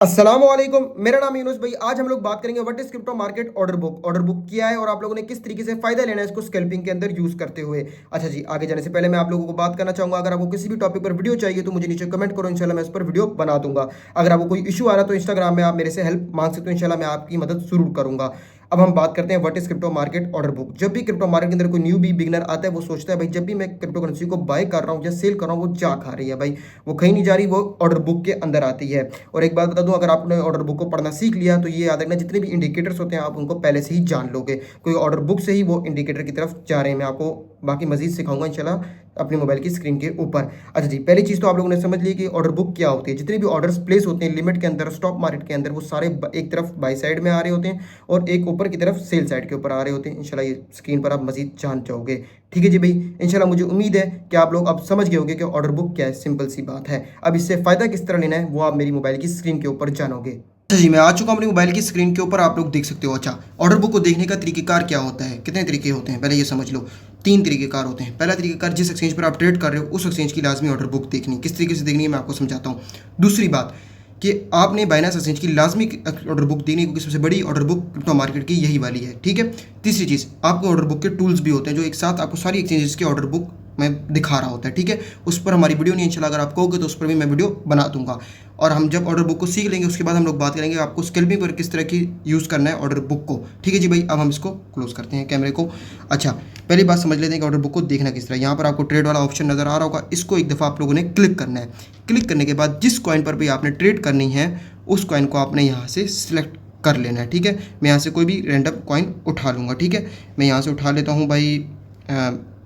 अस्सलामुअलैकुम, मेरा नाम यूनुस भाई। आज हम लोग बात करेंगे what is crypto market order book क्या है और आप लोगों ने किस तरीके से फायदा लेना है इसको स्कैल्पिंग के अंदर यूज करते हुए। अच्छा जी, आगे जाने से पहले मैं आप लोगों को बात करना चाहूंगा, अगर आपको किसी भी टॉपिक पर वीडियो चाहिए तो मुझे नीचे कमेंट करो, इंशाल्लाह मैं इस पर वीडियो बना दूंगा। अगर आपको कोई इशू आ रहा है तो इंस्टाग्राम में आप मेरे से हेल्प मांग सकते हो, इंशाल्लाह मैं आपकी मदद जरूर करूंगा। अब हम बात करते हैं what is crypto market order book. जब भी क्रिप्टो मार्केट के अंदर कोई न्यू भी बिगनर आता है वो सोचता है भाई जब भी मैं क्रिप्टो करेंसी को बाय कर रहा हूँ या सेल कर रहा हूँ वो जा खा रही है भाई, वो कहीं नहीं जा रही, वो ऑर्डर बुक के अंदर आती है। और एक बात बता दूं, अगर आपने ऑर्डर बुक को पढ़ना सीख लिया तो ये याद रखना जितने भी इंडिकेटर्स होते हैं आप उनको पहले से ही जान लोगे, कोई ऑर्डर बुक से ही वो इंडिकेटर की तरफ जा रहे हैं। मैं आपको बाकी मजीद सिखाऊंगा इंशाल्लाह अपने मोबाइल की स्क्रीन के ऊपर। अच्छा जी, पहली चीज़ तो आप लोगों ने समझ ली कि ऑर्डर बुक क्या होती है। जितने भी ऑर्डर्स प्लेस होते हैं लिमिट के अंदर, स्टॉक मार्केट के अंदर, वो सारे एक तरफ बाई साइड में आ रहे होते हैं और एक ऊपर की तरफ सेल साइड के ऊपर आ रहे होते हैं। इंशाल्लाह ये स्क्रीन पर आप मजीद जान जाओगे। ठीक है जी भाई, इंशाल्लाह मुझे उम्मीद है कि आप लोग अब समझ गए होंगे कि ऑर्डर बुक क्या है। सिंपल सी बात है। अब इससे फ़ायदा किस तरह लेना है वो आप मेरी मोबाइल की स्क्रीन के ऊपर जानोगे। अच्छा जी, मैं आ चुका हूँ अपनी मोबाइल की स्क्रीन के ऊपर, आप लोग देख सकते हो। अच्छा, ऑर्डर बुक को देखने का तरीकेकार क्या होता है, कितने तरीके होते हैं पहले ये समझ लो। तीन तरीकेकार होते हैं। पहला तरीकेकार, जिस एक्सचेंज पर आप ट्रेड कर रहे हो उस एक्सचेंज की लाजमी ऑर्डर बुक देखनी, किस तरीके से देखनी है मैं आपको समझाता हूँ। दूसरी बात कि आपने बाइनेंस एक्सचेंज की लाजमी ऑर्डर बुक देखनी, क्योंकि सबसे बड़ी ऑर्डर बुक क्रिप्टो मार्केट की यही वाली है। ठीक है। तीसरी चीज़, आपको ऑर्डर बुक के टूल्स भी होते हैं जो एक साथ आपको सारी एक्सचेंजेस की ऑर्डर बुक में दिखा रहा होता है। ठीक है। उस पर हमारी वीडियो नहीं, इंशाल्लाह अगर आप कहोगे तो उस पर भी मैं वीडियो बना दूंगा। और हम जब ऑर्डर बुक को सीख लेंगे उसके बाद हम लोग बात करेंगे आपको स्कैल्पिंग पर किस तरह की यूज़ करना है ऑर्डर बुक को। ठीक है जी भाई, अब हम इसको क्लोज करते हैं कैमरे को। अच्छा, पहली बात समझ लेते हैं कि ऑर्डर बुक को देखना किस तरह। यहाँ पर आपको ट्रेड वाला ऑप्शन नज़र आ रहा होगा, इसको एक दफ़ा आप लोगों ने क्लिक करना है। क्लिक करने के बाद जिस कॉइन पर भी आपने ट्रेड करनी है उस कॉइन को आपने यहाँ से सिलेक्ट कर लेना है। ठीक है। मैं यहाँ से कोई भी रैंडम कॉइन उठा लूँगा। ठीक है। मैं यहाँ से उठा लेता हूँ भाई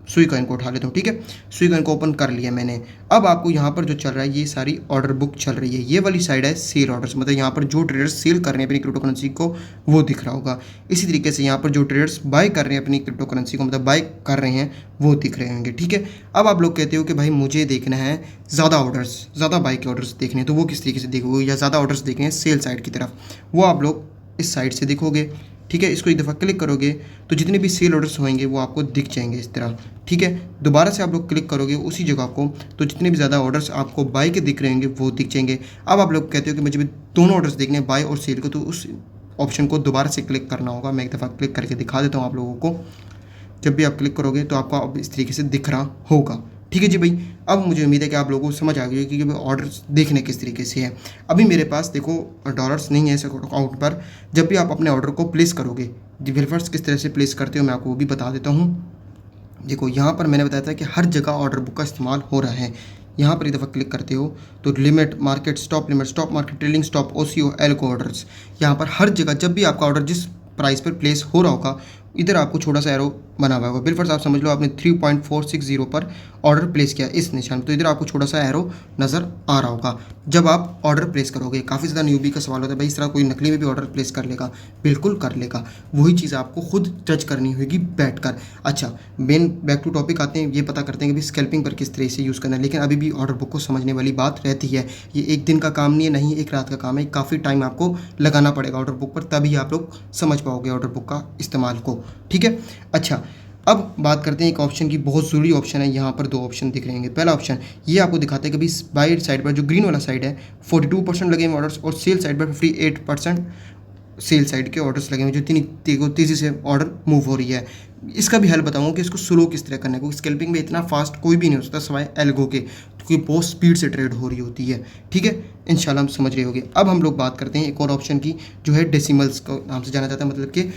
सुई कॉइन को उठा लेता हूँ। ठीक है। सुई कॉइन को ओपन कर लिया मैंने। अब आपको यहाँ पर जो चल रहा है ये सारी ऑर्डर बुक चल रही है। ये वाली साइड है सेल ऑर्डर्स, मतलब यहाँ पर जो ट्रेडर्स सेल कर रहे हैं अपनी क्रिप्टो करेंसी को वो दिख रहा होगा। इसी तरीके से यहाँ पर जो ट्रेडर्स बाय कर रहे हैं अपनी क्रिप्टो करेंसी को, मतलब बाय कर रहे हैं, वो दिख रहे होंगे। ठीक है। अब आप लोग कहते हो कि भाई मुझे देखना है ज़्यादा ऑर्डर्स, ज़्यादा बाय के ऑर्डर्स देखने हैं, तो वो किस तरीके से देखोगे, या ज़्यादा ऑर्डर्स देखने हैं सेल साइड की तरफ, वो आप लोग इस साइड से देखोगे। ठीक है। इसको एक दफ़ा क्लिक करोगे तो जितने भी सेल ऑर्डर्स होंगे वो आपको दिख जाएंगे इस तरह। ठीक है। दोबारा से आप लोग क्लिक करोगे उसी जगह को तो जितने भी ज़्यादा ऑर्डर्स आपको बाय के दिख रहे होंगे वो दिख जाएंगे। अब आप लोग कहते हो कि मुझे भी दोनों ऑर्डर्स देखने हैं, बाय और सेल को, तो उस ऑप्शन को दोबारा से क्लिक करना होगा। मैं एक दफ़ा क्लिक करके दिखा देता हूँ आप लोगों को। जब भी आप क्लिक करोगे तो आपको अब इस तरीके से दिख रहा होगा। ठीक है जी भाई, अब मुझे उम्मीद है कि आप लोगों को समझ आ गई है कि ऑर्डर देखने किस तरीके से है। अभी मेरे पास देखो डॉलर्स नहीं है इस अकाउंट पर। जब भी आप अपने ऑर्डर को प्लेस करोगे, डिवेलपर्स किस तरह से प्लेस करते हो मैं आपको वो भी बता देता हूँ। देखो यहाँ पर मैंने बताया था कि हर जगह ऑर्डर बुक का इस्तेमाल हो रहा है। यहाँ पर एक दफ़ा क्लिक करते हो तो limit market, stop limit, stop market, trailing stop, OCO, algo orders, यहाँ पर हर जगह जब भी आपका ऑर्डर जिस प्राइस पर प्लेस हो रहा होगा इधर आपको छोटा सा एरो बना हुआ होगा। बिल्कुल आप समझ लो आपने 3.460 पर ऑर्डर प्लेस किया इस निशान, तो इधर आपको छोटा सा एरो नज़र आ रहा होगा जब आप ऑर्डर प्लेस करोगे। काफ़ी ज़्यादा न्यूबी का सवाल होता है भाई इस तरह कोई नकली में भी ऑर्डर प्लेस कर लेगा, बिल्कुल कर लेगा। वही चीज़ आपको खुद जज करनी होगी बैठ कर। अच्छा, मेन बैक टू टॉपिक आते हैं, ये पता करते हैं कि स्कैल्पिंग पर किस तरह से यूज़ करना है। लेकिन अभी भी ऑर्डर बुक को समझने वाली बात रहती है। ये एक दिन का काम नहीं है, नहीं एक रात का काम है, काफ़ी टाइम आपको लगाना पड़ेगा ऑर्डर बुक पर, तभी आप लोग समझ पाओगे ऑर्डर बुक का इस्तेमाल को। ठीक है। अच्छा, अब बात करते हैं एक ऑप्शन की, बहुत ज़रूरी ऑप्शन है। यहाँ पर दो ऑप्शन दिख रहे हैं। पहला ऑप्शन ये आपको दिखाते हैं कि भाई बाई साइड पर जो ग्रीन वाला साइड है 42% लगे हुए ऑर्डर्स, और सेल साइड पर 58% सेल साइड के ऑर्डर्स लगे हुए जो तेज़ी से ऑर्डर मूव हो रही है। इसका भी हल बताऊंगा कि इसको स्लो किस तरह करना है, क्योंकि स्कैल्पिंग में इतना फास्ट कोई भी नहीं हो सकता सिवाय एल्गो के, क्योंकि बहुत स्पीड से ट्रेड हो रही होती है। ठीक है। इंशाल्लाह हम समझ रहे होंगे। अब हम लोग बात करते हैं एक और ऑप्शन की जो है डेसिमल्स को नाम से जाना जाता है, मतलब कि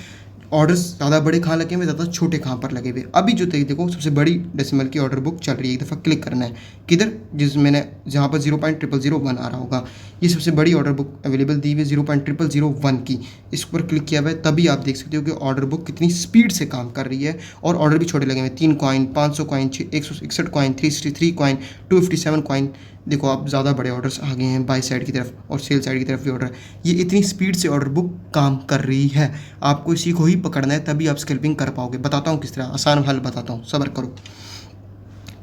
ऑर्डर्स ज़्यादा बड़े कहाँ लगे हुए, ज़्यादा छोटे कहाँ पर लगे हुए। अभी जो देखो सबसे बड़ी डेसिमल की ऑर्डर बुक चल रही है, एक दफ़ा क्लिक करना है किधर, जिस मैंने जहाँ पर 0.00001 आ रहा होगा, ये सबसे बड़ी ऑर्डर बुक अवेलेबल दी हुई है 0.0001 की। इस पर क्लिक किया हुआ है तभी आप देख सकते हो कि ऑर्डर बुक कितनी स्पीड से काम कर रही है। और ऑर्डर भी छोटे लगे हुए, 3 coin, 500 coin, 161 coin, 363 coin, 257 coin. देखो आप ज़्यादा बड़े ऑर्डर्स आ गए हैं बाई साइड की तरफ और सेल साइड की तरफ भी ऑर्डर। ये इतनी स्पीड से ऑर्डर बुक काम कर रही है, आपको इसी को ही पकड़ना है तभी आप स्कैल्पिंग कर पाओगे। बताता हूँ किस तरह, आसान हल बताता हूँ, सब्र करो।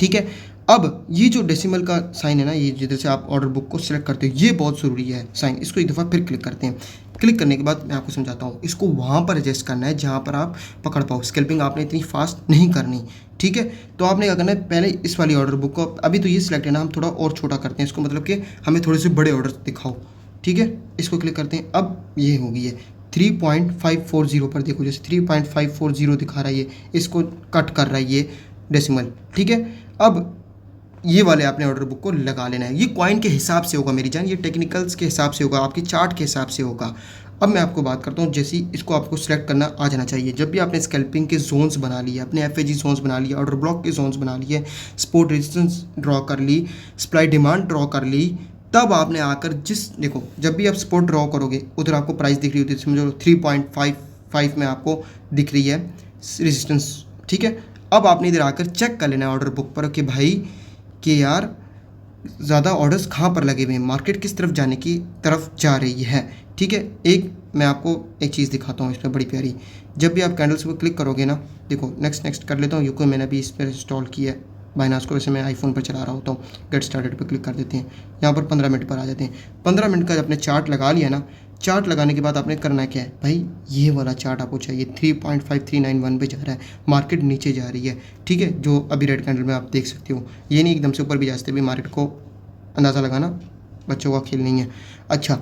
ठीक है। अब ये जो डेसिमल का साइन है ना, ये जिधर से आप ऑर्डर बुक को सिलेक्ट करते हो ये बहुत ज़रूरी है साइन। इसको एक दफ़ा फिर क्लिक करते हैं। क्लिक करने के बाद मैं आपको समझाता हूँ, इसको वहाँ पर एडजस्ट करना है जहाँ पर आप पकड़ पाओ। स्कैल्पिंग आपने इतनी फास्ट नहीं करनी। ठीक है। तो आपने क्या करना है, पहले इस वाली ऑर्डर बुक को, अभी तो ये सिलेक्ट है ना, हम थोड़ा और छोटा करते हैं इसको, मतलब कि हमें थोड़े से बड़े ऑर्डर दिखाओ। ठीक है, इसको क्लिक करते हैं। अब ये हो गई है 3.540 पर, देखो जैसे 3.540 दिखा रहा है, ये इसको कट कर रहा है ये डेसिमल, ठीक है। अब ये वाले आपने ऑर्डर बुक को लगा लेना है। ये कॉइन के हिसाब से होगा मेरी जान, ये टेक्निकल्स के हिसाब से होगा, आपकी चार्ट के हिसाब से होगा। अब मैं आपको बात करता हूँ, जैसे इसको आपको सेलेक्ट करना आ जाना चाहिए। जब भी आपने स्कैल्पिंग के जोन्स बना लिए, अपने एफएजी जोन्स बना लिए, ऑर्डर ब्लॉक के जोन्स बना लिए, सपोर्ट रेजिस्टेंस ड्रॉ कर ली, सप्लाई डिमांड ड्रॉ कर ली, तब आपने आकर देखो जब भी आप सपोर्ट ड्रॉ करोगे उधर आपको प्राइस दिख रही होती है, समझो 3.55 में आपको दिख रही है रेजिस्टेंस, ठीक है। अब आपने इधर आकर चेक कर लेना है ऑर्डर बुक पर कि भाई कि यार ज़्यादा ऑर्डर्स कहाँ पर लगे हुए हैं, मार्केट किस तरफ जाने की तरफ जा रही है, ठीक है। एक मैं आपको एक चीज़ दिखाता हूँ इसमें बड़ी प्यारी। जब भी आप कैंडल्स पर क्लिक करोगे ना, देखो नेक्स्ट कर लेता हूँ, यूको मैंने अभी इस पर इंस्टॉल किया है बाइनांस को, वैसे मैं आईफोन पर चला रहा होता हूँ। गेट स्टार्टेड पर क्लिक कर देते हैं, यहाँ पर 15 मिनट पर आ जाते हैं। 15 मिनट का आपने चार्ट लगा लिया ना, चार्ट लगाने के बाद आपने करना क्या है भाई, ये वाला चार्ट आपको चाहिए। 3.5391 पे जा रहा है, मार्केट नीचे जा रही है, ठीक है, जो अभी रेड कैंडल में आप देख सकते हो। ये नहीं एकदम से ऊपर भी जा सकते, भी मार्केट को अंदाज़ा लगाना बच्चों का खेल नहीं है। अच्छा,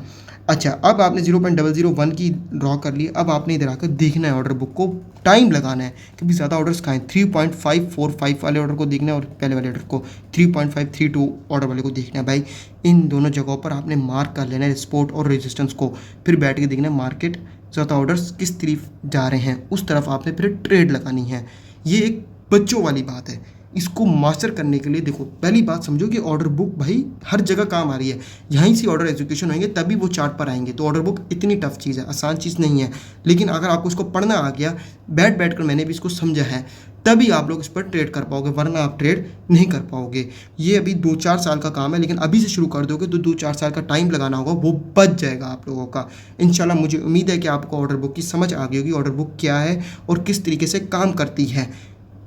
अब आपने 0.001 की ड्रॉ कर ली। अब आपने इधर आकर देखना है ऑर्डर बुक को, टाइम लगाना है, क्योंकि ज़्यादा ऑर्डर्स कहाँ हैं। 3.545 वाले ऑर्डर को देखना है और पहले वाले ऑर्डर को 3.532 ऑर्डर वाले को देखना है भाई। इन दोनों जगहों पर आपने मार्क कर लेना है सपोर्ट और रेजिस्टेंस को, फिर बैठ के देखना है मार्केट ज़्यादा ऑर्डर्स किस तरफ जा रहे हैं, उस तरफ आपने फिर ट्रेड लगानी है। ये एक बच्चों वाली बात है। इसको मास्टर करने के लिए देखो, पहली बात समझो कि ऑर्डर बुक भाई हर जगह काम आ रही है। यहीं से ऑर्डर एजुकेशन होंगे तभी वो चार्ट पर आएंगे। तो ऑर्डर बुक इतनी टफ चीज़ है, आसान चीज़ नहीं है, लेकिन अगर आपको इसको पढ़ना आ गया, बैठ कर मैंने भी इसको समझा है, तभी आप लोग इस पर ट्रेड कर पाओगे, वरना आप ट्रेड नहीं कर पाओगे। ये अभी 2-4 साल का काम है, लेकिन अभी से शुरू कर दोगे तो 2-4 साल का टाइम लगाना होगा, वो बच जाएगा आप लोगों का इंशाल्लाह। मुझे उम्मीद है कि आपको ऑर्डर बुक की समझ आ गई होगी, ऑर्डर बुक क्या है और किस तरीके से काम करती है,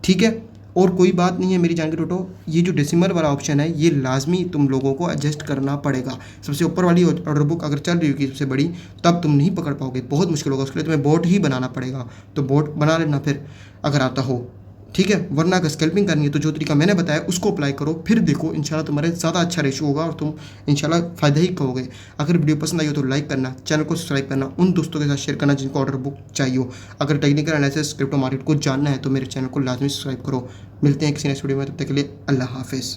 ठीक है। और कोई बात नहीं है मेरी जान के टोटो, ये जो डेसिमल वाला ऑप्शन है ये लाजमी तुम लोगों को एडजस्ट करना पड़ेगा। सबसे ऊपर वाली ऑर्डर बुक अगर चल रही होगी सबसे बड़ी, तब तुम नहीं पकड़ पाओगे, बहुत मुश्किल होगा। उसके लिए तुम्हें बोट ही बनाना पड़ेगा, तो बोट बना लेना फिर अगर आता हो, ठीक है। वरना अगर स्कैल्पिंग करनी है तो जो तरीका मैंने बताया उसको अप्लाई करो, फिर देखो इंशाल्लाह तुम्हारे ज़्यादा अच्छा रेशो होगा और तुम इंशाल्लाह फ़ायदा ही कहोगे। अगर वीडियो पसंद आई हो तो लाइक करना, चैनल को सब्सक्राइब करना, उन दोस्तों के साथ शेयर करना जिनको ऑर्डर बुक चाहिए हो। अगर टेक्निकल एनालिसिस क्रिप्टो मार्केट को जानना है तो मेरे चैनल को लाजमी सब्सक्राइब करो। मिलते हैं किसी नेक्स्ट वीडियो में, तब तक के लिए अल्लाह हाफिज़।